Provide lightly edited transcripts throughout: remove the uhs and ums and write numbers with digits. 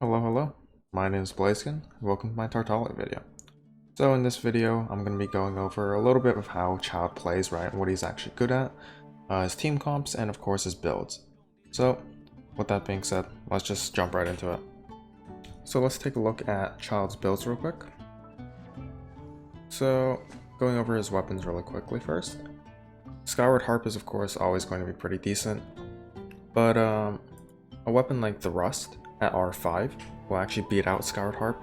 Hello, my name is Blazkin. Welcome to my Tartaglia video. So in this video, I'm going to be going over a little bit of how Childe plays, right, and what he's actually good at, his team comps, and of course his builds. So with that being said, let's just jump right into it. So let's take a look at Childe's builds real quick. So going over his weapons really quickly first. Skyward Harp is of course always going to be pretty decent, but a weapon like the Rust at R5 will actually beat out Skyward Harp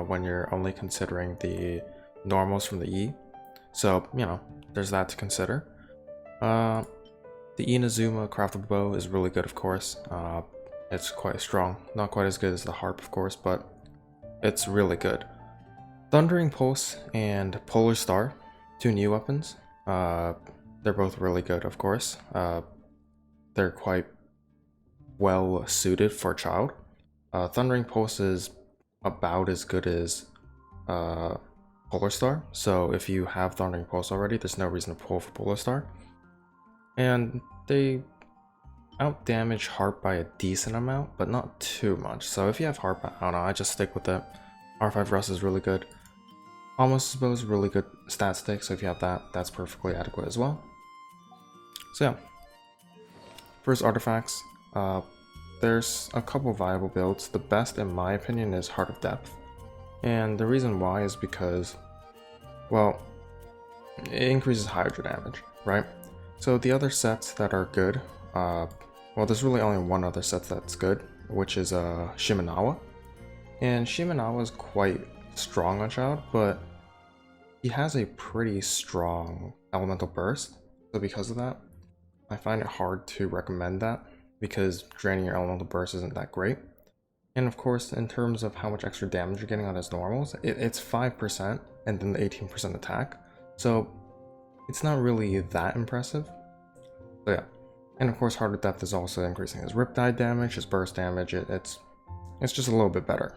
when you're only considering the normals from the E. So, you know, there's that to consider. The Inazuma craftable bow is really good, of course. It's quite strong. Not quite as good as the Harp, of course, but it's really good. Thundering Pulse and Polar Star, two new weapons. They're both really good, of course. They're quite well suited for Childe. Thundering Pulse is about as good as Polar Star, so if you have Thundering Pulse already, there's no reason to pull for Polar Star. And they out-damage Harp by a decent amount, but not too much. So if you have Harp, I don't know, I just stick with it. R5 Rust is really good. Almost Bow is really good stat stick, so if you have that, that's perfectly adequate as well. So yeah. First artifacts. There's a couple viable builds. The best, in my opinion, is Heart of Depth. And the reason why is because, well, it increases Hydra damage, right? So the other sets that are good, well, there's really only one other set that's good, which is Shimenawa. And Shimenawa is quite strong on Childe, but he has a pretty strong elemental burst. So because of that, I find it hard to recommend that, because draining your elemental burst isn't that great. And of course, in terms of how much extra damage you're getting on his normals, it's 5% and then the 18% attack. So it's not really that impressive. So yeah. And of course, Heart of Depth is also increasing his Riptide damage, his burst damage. It's just a little bit better.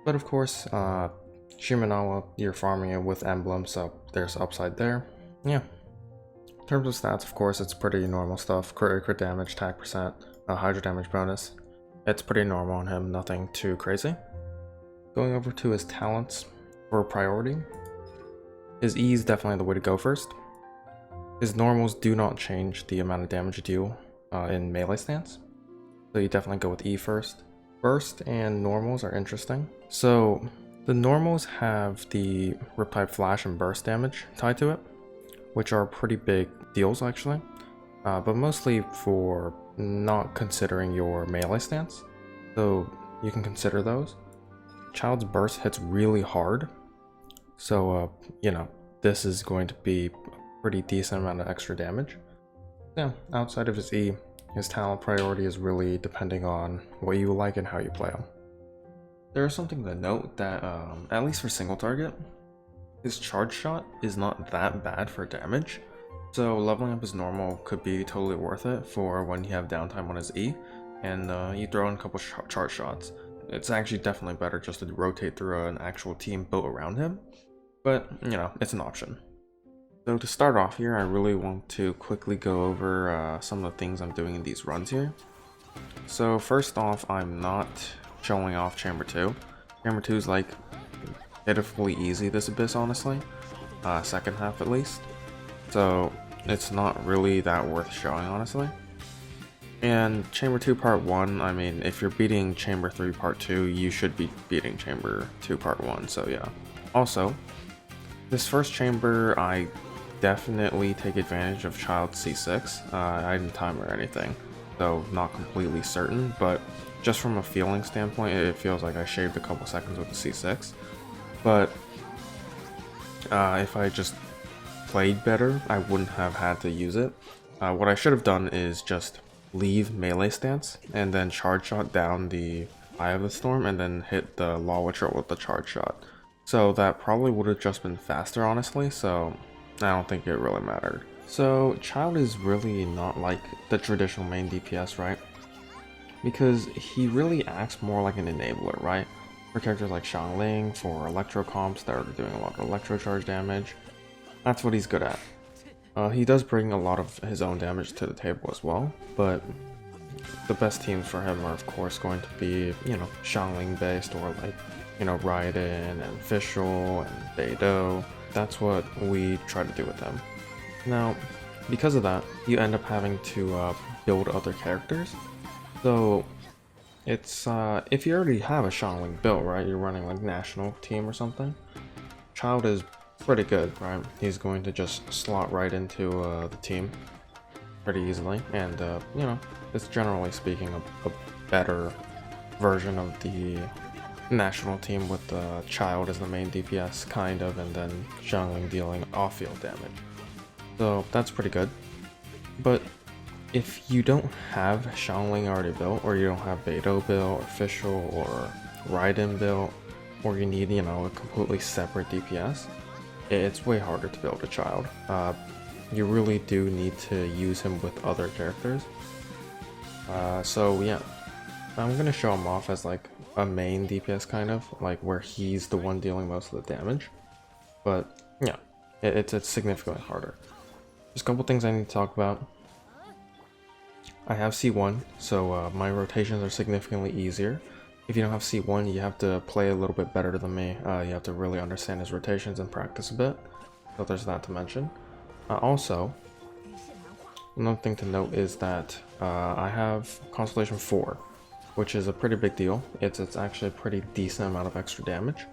But of course, Shimenawa, you're farming it with emblems, so there's upside there. Yeah. In terms of stats, of course, it's pretty normal stuff. Crit damage, attack percent, Hydra damage bonus. It's pretty normal on him, nothing too crazy. Going over to his talents for priority. His E is definitely the way to go first. His normals do not change the amount of damage you deal in melee stance, so you definitely go with E first. Burst and normals are interesting. So the normals have the Riptide Flash and burst damage tied to it, which are pretty big deals actually, but mostly for not considering your melee stance, so you can consider those. Childe's burst hits really hard, so you know, this is going to be a pretty decent amount of extra damage. Yeah, outside of his E, his talent priority is really depending on what you like and how you play him. There is something to note that, at least for single target, his charge shot is not that bad for damage, so leveling up his normal could be totally worth it for when you have downtime on his E, and you throw in a couple charge shots. It's actually definitely better just to rotate through an actual team built around him, but you know, it's an option. So to start off here, I really want to quickly go over some of the things I'm doing in these runs here. So first off, I'm not showing off Chamber 2. Chamber 2 is like pitifully easy this abyss, honestly, second half at least, so it's not really that worth showing, honestly. And Chamber 2 part 1, I mean, if you're beating Chamber 3 part 2, you should be beating Chamber 2 part 1, so yeah. Also, this first chamber, I definitely take advantage of Childe C6. I didn't time or anything, so not completely certain, but just from a feeling standpoint, it feels like I shaved a couple seconds with the C6. But if I just played better, I wouldn't have had to use it. What I should have done is just leave melee stance and then charge shot down the Eye of the Storm and then hit the Law Witcher with the charge shot. So that probably would have just been faster, honestly, so I don't think it really mattered. So Childe is really not like the traditional main DPS, right? Because he really acts more like an enabler, right? For characters like Xiangling, for electro comps that are doing a lot of electro charge damage. That's what he's good at. He does bring a lot of his own damage to the table as well, but the best teams for him are of course going to be, you know, Xiangling based, or like, you know, Raiden and Fischl and Beidou. That's what we try to do with them. Now, because of that, you end up having to build other characters. So it's if you already have a Xiangling built, right, you're running like national team or something, Childe is pretty good, right? He's going to just slot right into the team pretty easily, and you know, it's generally speaking a better version of the national team with Childe as the main DPS, kind of, and then Xiangling dealing off-field damage. So that's pretty good. But if you don't have Xiangling already built, or you don't have Beidou built, or Fischl, or Raiden built, or you need, you know, a completely separate DPS, it's way harder to build a Childe. You really do need to use him with other characters. So yeah, I'm gonna show him off as like a main DPS, kind of like where he's the one dealing most of the damage. But yeah, it's significantly harder. There's a couple things I need to talk about. I have C1, so my rotations are significantly easier. If you don't have C1, you have to play a little bit better than me. You have to really understand his rotations and practice a bit. So there's that to mention. Also, another thing to note is that I have Constellation 4, which is a pretty big deal. It's actually a pretty decent amount of extra damage.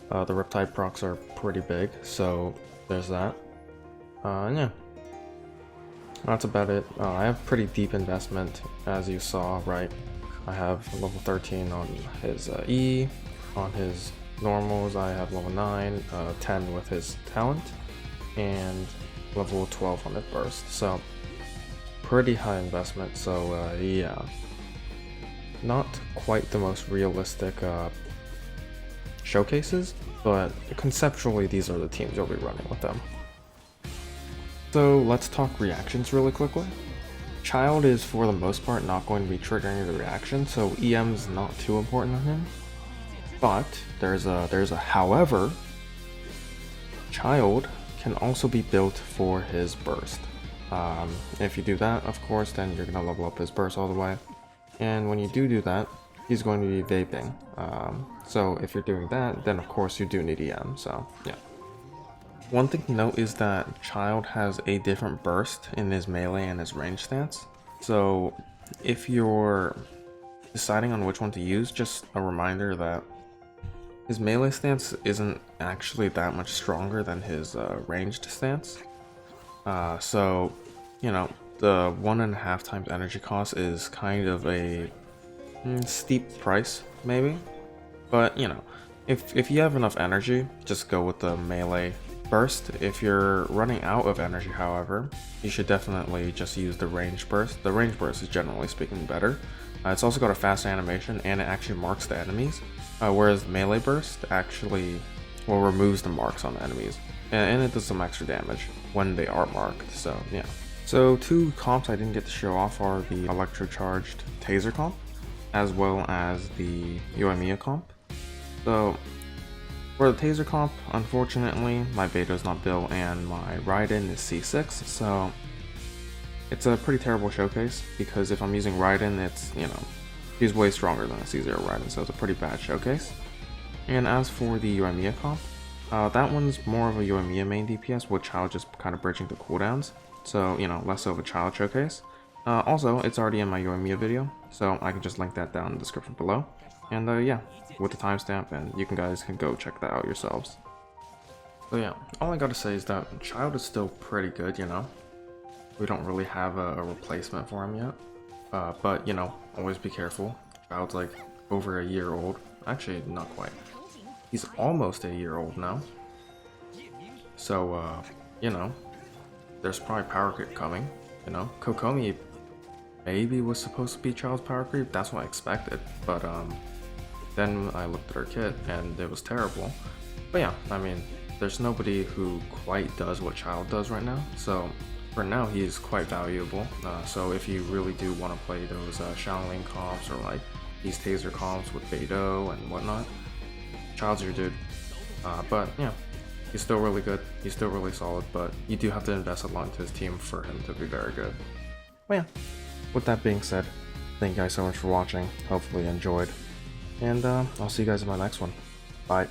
The Riptide procs are pretty big, so there's that. Yeah. That's about it. I have pretty deep investment, as you saw, right? I have level 13 on his E, on his normals I have level 9, 10 with his talent, and level 12 on his burst. So pretty high investment, so yeah. Not quite the most realistic showcases, but conceptually these are the teams you'll be running with them. So let's talk reactions really quickly. Childe is for the most part not going to be triggering the reaction, so EM's not too important on him. But there's a however. Childe can also be built for his burst. If you do that, of course, then you're gonna level up his burst all the way. And when you do that, he's going to be vaping. So if you're doing that, then of course you do need EM. So yeah. One thing to note is that Childe has a different burst in his melee and his range stance. So if you're deciding on which one to use, just a reminder that his melee stance isn't actually that much stronger than his ranged stance. So, you know, the 1.5 times energy cost is kind of a steep price, maybe. But, you know, if you have enough energy, just go with the melee burst. If you're running out of energy, however, you should definitely just use the range burst. The range burst is generally speaking better. It's also got a fast animation, and it actually marks the enemies, whereas melee burst actually, well, removes the marks on the enemies, and it does some extra damage when they are marked. So yeah. So two comps I didn't get to show off are the electrocharged taser comp, as well as the Yoimiya comp. So for the taser comp, unfortunately, my Beidou's not built and my Raiden is C6, so it's a pretty terrible showcase, because if I'm using Raiden, it's, you know, he's way stronger than a C0 Raiden, so it's a pretty bad showcase. And as for the Yoimiya comp, that one's more of a Yoimiya main DPS, with Childe just kind of bridging the cooldowns, so, you know, less of a Childe showcase. Also, it's already in my Yoimiya video, so I can just link that down in the description below. And yeah, with the timestamp, and you guys can go check that out yourselves. So yeah, all I gotta say is that Childe is still pretty good, you know. We don't really have a replacement for him yet. But, you know, always be careful. Childe's like over a year old. Actually, not quite. He's almost a year old now. So, you know, there's probably power creep coming, you know. Kokomi maybe was supposed to be Childe's power creep. That's what I expected. But, then I looked at her kit and it was terrible. But yeah, I mean, there's nobody who quite does what Childe does right now. So for now, he's quite valuable. So if you really do want to play those Xiangling comps, or like these taser comps with Beidou and whatnot, Childe's your dude. But yeah, he's still really good. He's still really solid, but you do have to invest a lot into his team for him to be very good. But yeah, with that being said, Thank you guys so much for watching. Hopefully you enjoyed. And I'll see you guys in my next one. Bye.